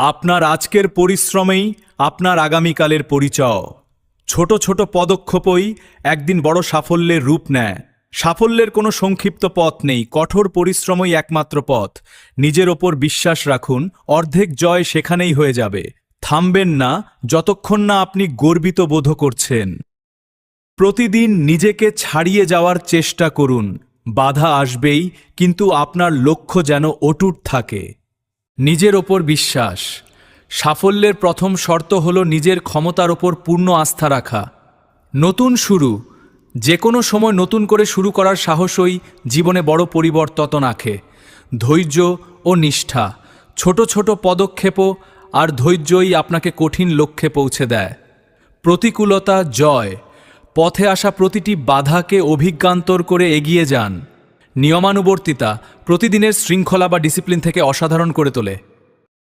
আপনার আজকের পরিশ্রমেই আপনার আগামীকালের পরিচয়। ছোট ছোট পদক্ষেপই একদিন বড় সাফল্যের রূপ নেয়। সাফল্যের কোনো সংক্ষিপ্ত পথ নেই, কঠোর পরিশ্রমই একমাত্র পথ। নিজের ওপর বিশ্বাস রাখুন, অর্ধেক জয় সেখানেই হয়ে যাবে। থামবেন না যতক্ষণ না আপনি গর্বিত বোধ করছেন। প্রতিদিন নিজেকে ছাড়িয়ে যাওয়ার চেষ্টা করুন। বাধা আসবেই, কিন্তু আপনার লক্ষ্য যেন অটুট থাকে। নিজের ওপর বিশ্বাস। সাফল্যের প্রথম শর্ত হল নিজের ক্ষমতার ওপর পূর্ণ আস্থা রাখা। নতুন শুরু, যে কোনো সময় নতুন করে শুরু করার সাহসই জীবনে বড় পরিবর্তন আনে। ধৈর্য ও নিষ্ঠা, ছোট ছোট পদক্ষেপও আর ধৈর্যই আপনাকে কঠিন লক্ষ্যে পৌঁছে দেয়। প্রতিকূলতা জয়, পথে আসা প্রতিটি বাধাকে অভিজ্ঞান্তর করে এগিয়ে যান। নিয়মানুবর্তিতা প্রতিদিনের শৃঙ্খলা বা ডিসিপ্লিন থেকে অসাধারণ করে তোলে।